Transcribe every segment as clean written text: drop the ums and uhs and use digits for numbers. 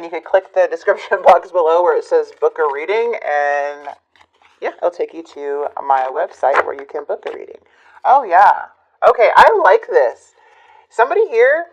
And you can click the description box below where it says book a reading, and yeah, it'll take you to my website where you can book a reading. Oh, yeah. Okay, I like this. Somebody here,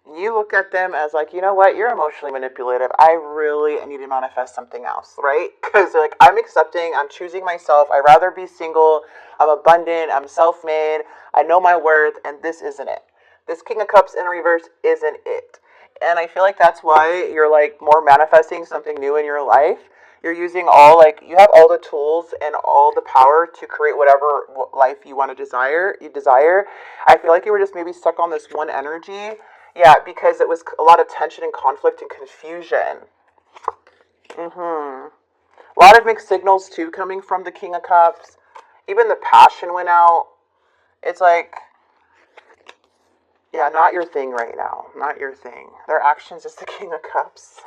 you look at them as like, you know what, you're emotionally manipulative. I really need to manifest something else, right? Because they're like, I'm accepting, I'm choosing myself. I'd rather be single. I'm abundant. I'm self-made. I know my worth, and this isn't it. This King of Cups in reverse isn't it. And I feel like that's why you're like more manifesting something new in your life. You're using you have all the tools and all the power to create whatever life you want to desire. I feel like you were just maybe stuck on this one energy. Yeah, because it was a lot of tension and conflict and confusion. A lot of mixed signals too coming from the King of Cups. Even the passion went out. It's like, yeah, not your thing right now. Not your thing. Their actions is the King of Cups.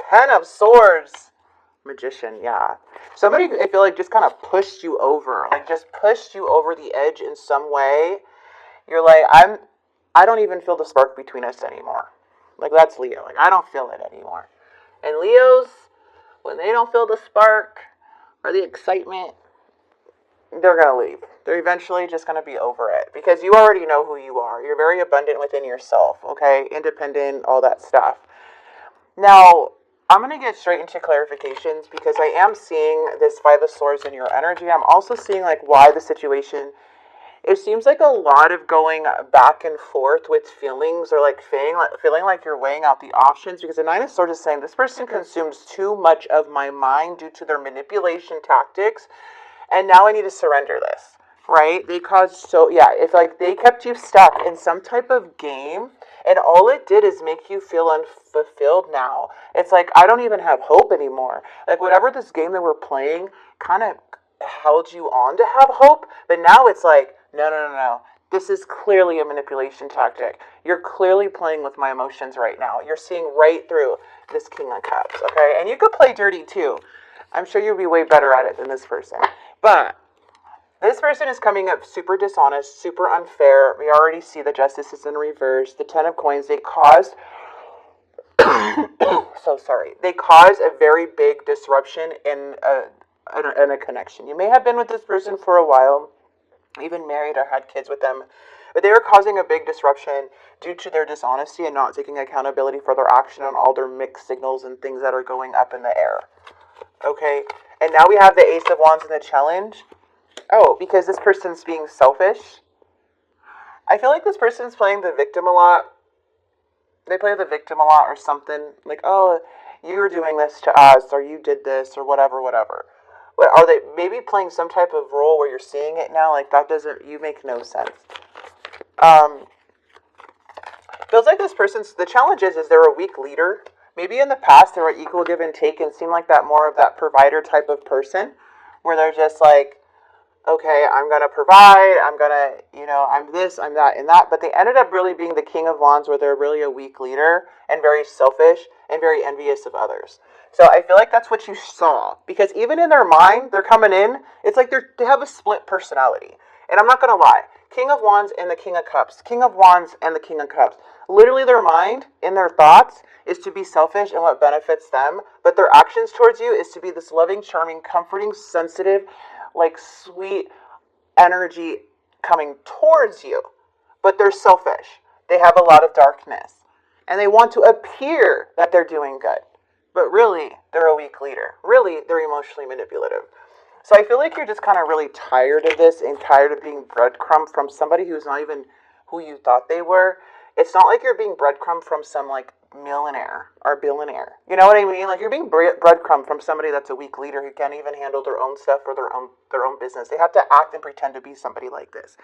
10 of Swords. Magician, yeah. Somebody, I feel like, just kind of pushed you over. Like, just pushed you over the edge in some way. You're like, I don't even feel the spark between us anymore. Like, that's Leo. Like, I don't feel it anymore. And Leos, when they don't feel the spark or the excitement, they're going to leave. They're eventually just going to be over it. Because you already know who you are. You're very abundant within yourself, okay? Independent, all that stuff. Now, I'm going to get straight into clarifications because I am seeing this Five of Swords in your energy. I'm also seeing, like, why the situation... It seems like a lot of going back and forth with feelings, or like feeling like you're weighing out the options, because the Nine of Swords is saying this person consumes too much of my mind due to their manipulation tactics, and now I need to surrender this, right? If like they kept you stuck in some type of game, and all it did is make you feel unfulfilled now. It's like, I don't even have hope anymore. Like, whatever this game that we're playing kind of held you on to have hope, but now it's like, no. This is clearly a manipulation tactic. You're clearly playing with my emotions right now. You're seeing right through this King of Cups, okay? And you could play dirty too. I'm sure you'll be way better at it than this person. But this person is coming up super dishonest, super unfair. We already see the Justice is in reverse. The Ten of Coins, they caused... so sorry. They caused a very big disruption in a connection. You may have been with this person for a while, even married or had kids with them, but they were causing a big disruption due to their dishonesty and not taking accountability for their action on all their mixed signals and things that are going up in the air. Okay, and now we have the Ace of Wands in the challenge. Oh, because this person's being selfish. I feel like this person's playing the victim a lot. They play the victim a lot or something. Like, oh, you were doing this to us, or you did this, or whatever. But are they maybe playing some type of role where you're seeing it now? Like, you make no sense. Feels like this person's, the challenge is they're a weak leader. Maybe in the past they were equal give and take and seemed like that more of that provider type of person, where they're just like, okay, I'm going to provide, I'm going to, I'm this, I'm that, and that. But they ended up really being the King of Wands, where they're really a weak leader and very selfish and very envious of others. So I feel like that's what you saw. Because even in their mind, they're coming in, it's like they have a split personality. And I'm not going to lie. King of Wands and the King of Cups. King of Wands and the King of Cups. Literally their mind, in their thoughts, is to be selfish and what benefits them. But their actions towards you is to be this loving, charming, comforting, sensitive, like sweet energy coming towards you. But they're selfish. They have a lot of darkness. And they want to appear that they're doing good. But really, they're a weak leader. Really, they're emotionally manipulative. So I feel like you're just kind of really tired of this and tired of being breadcrumbed from somebody who's not even who you thought they were. It's not like you're being breadcrumbed from some like millionaire or billionaire. You know what I mean? Like, you're being breadcrumbed from somebody that's a weak leader who can't even handle their own stuff or their own business. They have to act and pretend to be somebody like this.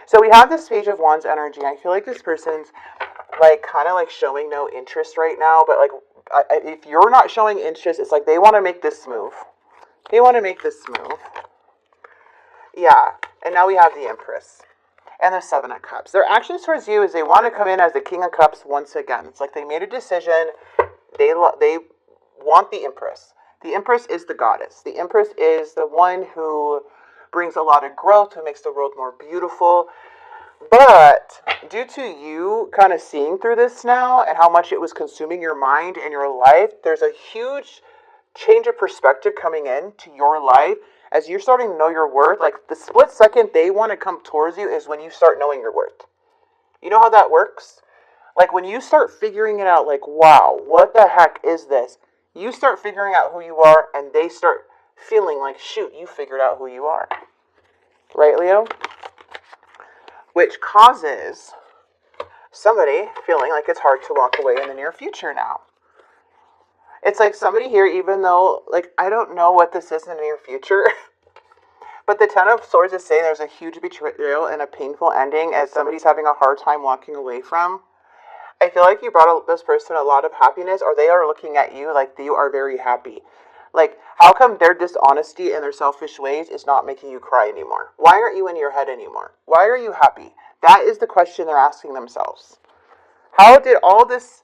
So we have this Page of Wands energy. I feel like this person's like kind of like showing no interest right now, but like if you're not showing interest, it's like they want to make this move. They want to make this move. Yeah. And now we have the Empress and the Seven of Cups. Their actions towards you is they want to come in as the King of Cups once again. It's like they made a decision. They want the Empress. The Empress is the goddess. The Empress is the one who brings a lot of growth, who makes the world more beautiful. But due to you kind of seeing through this now and how much it was consuming your mind and your life, there's a huge change of perspective coming in to your life as you're starting to know your worth. Like the split second they want to come towards you is when you start knowing your worth. You know how that works? Like when you start figuring it out, like, wow, what the heck is this? You start figuring out who you are and they start feeling like, shoot, you figured out who you are. Right, Leo? Which causes somebody feeling like it's hard to walk away in the near future now. It's like somebody here, even though, like, I don't know what this is in the near future, but the Ten of Swords is saying there's a huge betrayal and a painful ending as somebody's having a hard time walking away from. I feel like you brought this person a lot of happiness, or they are looking at you like you are very happy. Like, how come their dishonesty and their selfish ways is not making you cry anymore? Why aren't you in your head anymore? Why are you happy? That is the question they're asking themselves. How did all this...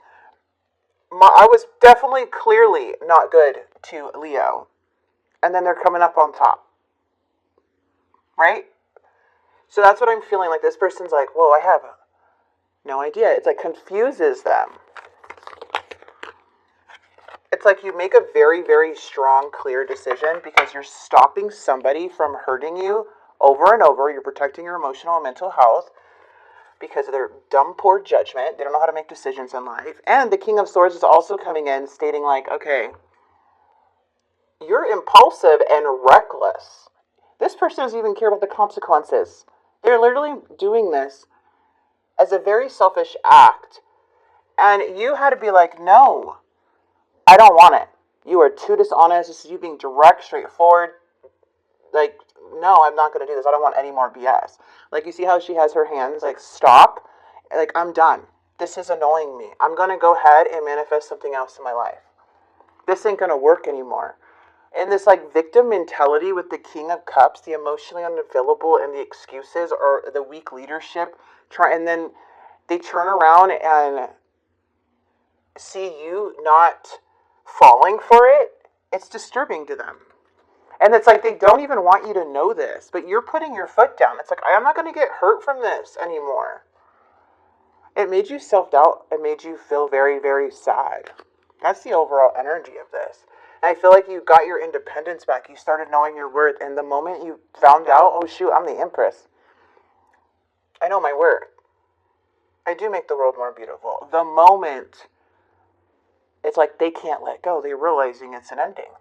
I was definitely clearly not good to Leo. And then they're coming up on top. Right? So that's what I'm feeling. Like this person's like, whoa, I have no idea. It's like confuses them. It's like you make a very, very strong, clear decision because you're stopping somebody from hurting you over and over. You're protecting your emotional and mental health because of their dumb, poor judgment. They don't know how to make decisions in life. And the King of Swords is also coming in stating like, okay, you're impulsive and reckless. This person doesn't even care about the consequences. They're literally doing this as a very selfish act. And you had to be like, no, I don't want it. You are too dishonest. This is you being direct, straightforward. Like, no, I'm not going to do this. I don't want any more BS. Like, you see how she has her hands, like, stop. Like, I'm done. This is annoying me. I'm going to go ahead and manifest something else in my life. This ain't going to work anymore. And this, like, victim mentality with the King of Cups, the emotionally unavailable and the excuses or the weak leadership, and then they turn around and see you not falling for it, it's disturbing to them. And it's like they don't even want you to know this, but you're putting your foot down. It's like, I'm not going to get hurt from this anymore. It made you self-doubt. It made you feel very, very sad. That's the overall energy of this. And I feel like you got your independence back. You started knowing your worth. And the moment you found out, oh shoot, I'm the Empress. I know my worth. I do make the world more beautiful. The moment, it's like they can't let go. They're realizing it's an ending.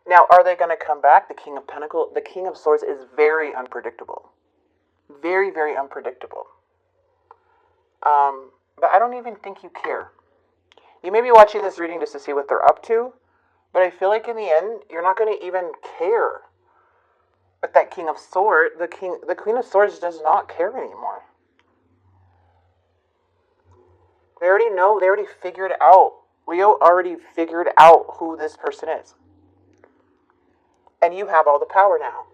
Now, are they going to come back? The King of Pentacles, the King of Swords is very unpredictable. Very, very unpredictable. But I don't even think you care. You may be watching this reading just to see what they're up to, but I feel like in the end, you're not going to even care. But that King of Swords, the Queen of Swords does not care anymore. They already know, they already figured out. Leo already figured out who this person is. And you have all the power now.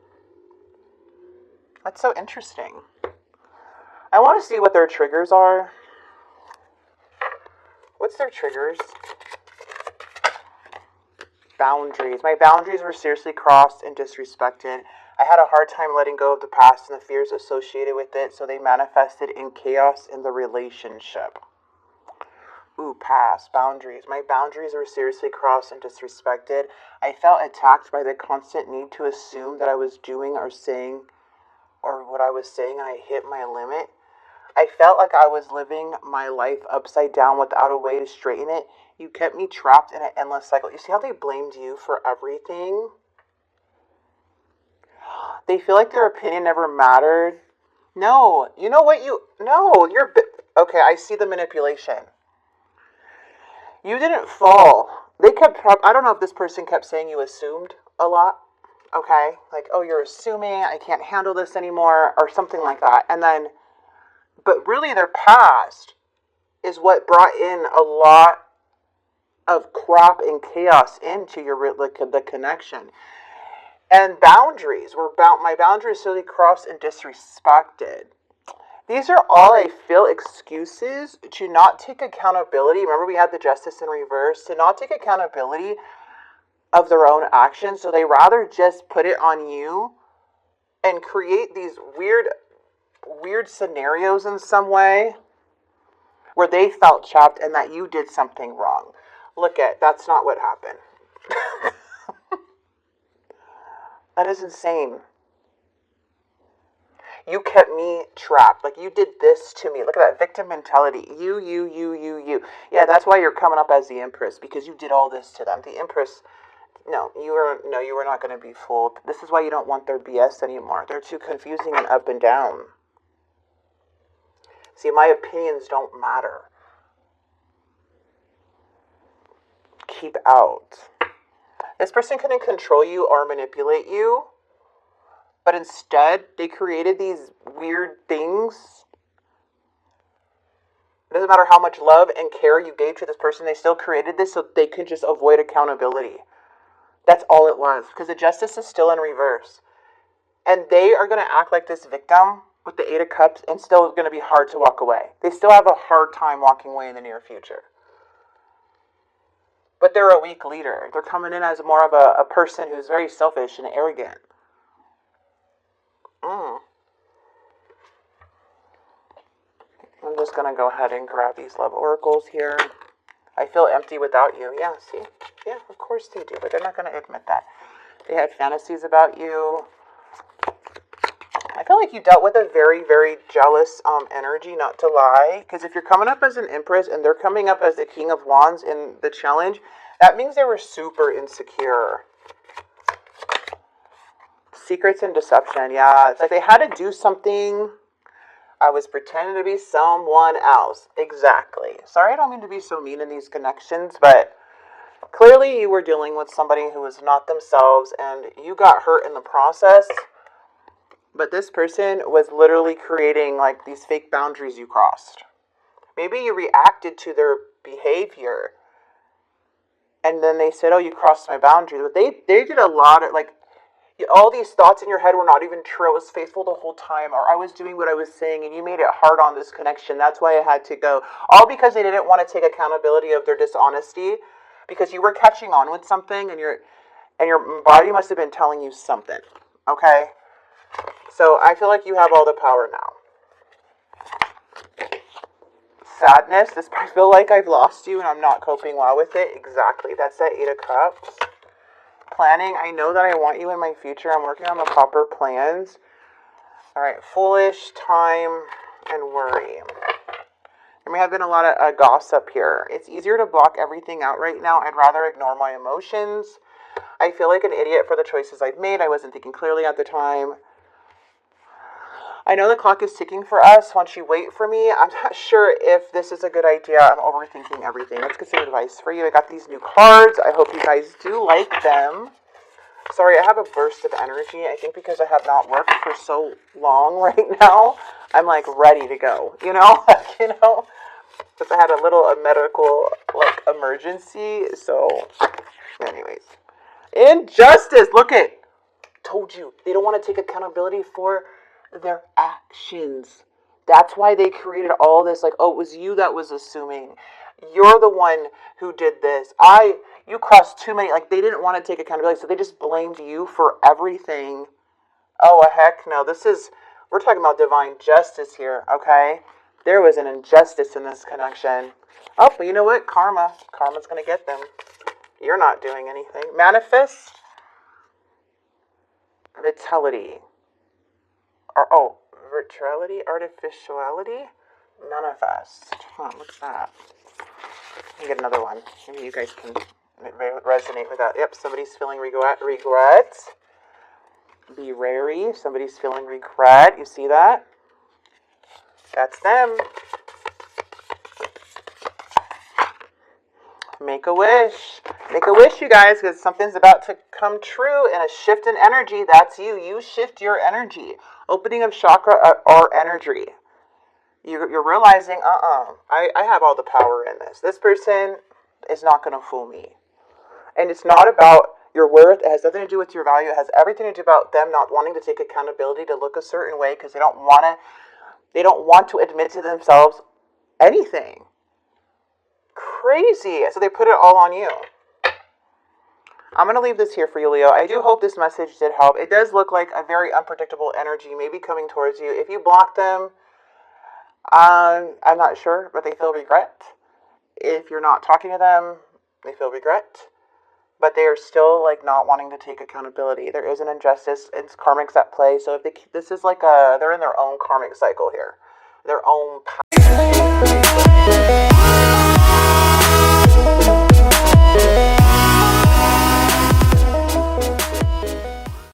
That's so interesting. I want to see what their triggers are. What's their triggers? Boundaries. My boundaries were seriously crossed and disrespected. I had a hard time letting go of the past and the fears associated with it, so they manifested in chaos in the relationship. Ooh, past. Boundaries. My boundaries were seriously crossed and disrespected. I felt attacked by the constant need to assume that I was doing or saying, or what I was saying, and I hit my limit. I felt like I was living my life upside down without a way to straighten it. You kept me trapped in an endless cycle. You see how they blamed you for everything? They feel like their opinion never mattered. No, you know what you're, okay, I see the manipulation. You didn't fall. I don't know if this person kept saying you assumed a lot. Okay, like, oh, you're assuming, I can't handle this anymore, or something like that. And then, but really their past is what brought in a lot of crap and chaos into the connection. And boundaries my boundaries really crossed and disrespected. These are all, I feel, excuses to not take accountability. Remember, we had the Justice in reverse, to not take accountability of their own actions. So they rather just put it on you and create these weird weird scenarios in some way where they felt trapped and that you did something wrong. Look at, that's not what happened. That is insane. You kept me trapped. Like, you did this to me. Look at that victim mentality. You. Yeah, that's why you're coming up as the Empress, because you did all this to them. The Empress, no, you were not going to be fooled. This is why you don't want their BS anymore. They're too confusing and up and down. See, my opinions don't matter. Keep out. This person couldn't control you or manipulate you. But instead, they created these weird things. It doesn't matter how much love and care you gave to this person, they still created this so they could just avoid accountability. That's all it was. Because the justice is still in reverse. And they are going to act like this victim with the 8 of Cups, and still it's going to be hard to walk away. They still have a hard time walking away in the near future. But they're a weak leader. They're coming in as more of a person who's very selfish and arrogant. I'm just going to go ahead and grab these love oracles here. I feel empty without you. Yeah, see? Yeah, of course they do, but they're not going to admit that. They had fantasies about you. I feel like you dealt with a very, very jealous energy, not to lie. Because if you're coming up as an Empress and they're coming up as the King of Wands in the challenge, that means they were super insecure. Secrets and deception, yeah. It's like they had to do something. I was pretending to be someone else. Exactly. Sorry, I don't mean to be so mean in these connections, but clearly you were dealing with somebody who was not themselves, and you got hurt in the process. But this person was literally creating like these fake boundaries you crossed. Maybe you reacted to their behavior, and then they said, oh, you crossed my boundary. But they did a lot of, like, all these thoughts in your head were not even true. I was faithful the whole time, or I was doing what I was saying, and you made it hard on this connection. That's why I had to go. All because they didn't want to take accountability of their dishonesty, because you were catching on with something, and your body must have been telling you something. Okay? So I feel like you have all the power now. Sadness. I feel like I've lost you, and I'm not coping well with it. Exactly. That's that 8 of Cups. Planning. I know that I want you in my future. I'm working on the proper plans. All right. Foolish, time, and worry. There may have been a lot of gossip here. It's easier to block everything out right now. I'd rather ignore my emotions. I feel like an idiot for the choices I've made. I wasn't thinking clearly at the time. I know the clock is ticking for us. Once you wait for me, I'm not sure if this is a good idea. I'm overthinking everything. Let's get some advice for you. I got these new cards. I hope you guys do like them. Sorry, I have a burst of energy. I think because I have not worked for so long right now, I'm like ready to go, you know? Because I had a little medical like emergency. So anyways, injustice. Look it. Told you. They don't want to take accountability for their actions. That's why they created all this, like, oh, it was you that was assuming. You're the one who did this. You crossed too many, like, they didn't want to take accountability, so they just blamed you for everything. Oh, heck no. We're talking about divine justice here, okay? There was an injustice in this connection. Oh, but you know what? Karma's going to get them. You're not doing anything. Manifest. Vitality. Virtuality, artificiality, manifest. What's that? Let me get another one. Maybe you guys can resonate with that. Yep, somebody's feeling regret. Be wary. Somebody's feeling regret. You see that? That's them. Make a wish. Make a wish, you guys, because something's about to come true and a shift in energy. That's you. You shift your energy. Opening of chakra or energy. You're realizing, I have all the power in this. This person is not going to fool me. And it's not about your worth. It has nothing to do with your value. It has everything to do about them not wanting to take accountability, to look a certain way, because they don't want to admit to themselves anything. Crazy. So they put it all on you. I'm going to leave this here for you, Leo. I do hope this message did help. It does look like a very unpredictable energy maybe coming towards you. If you block them, I'm not sure, but they feel regret. If you're not talking to them, they feel regret. But they are still like not wanting to take accountability. There is an injustice. It's karmics at play. So if this is like they're in their own karmic cycle here, their own path.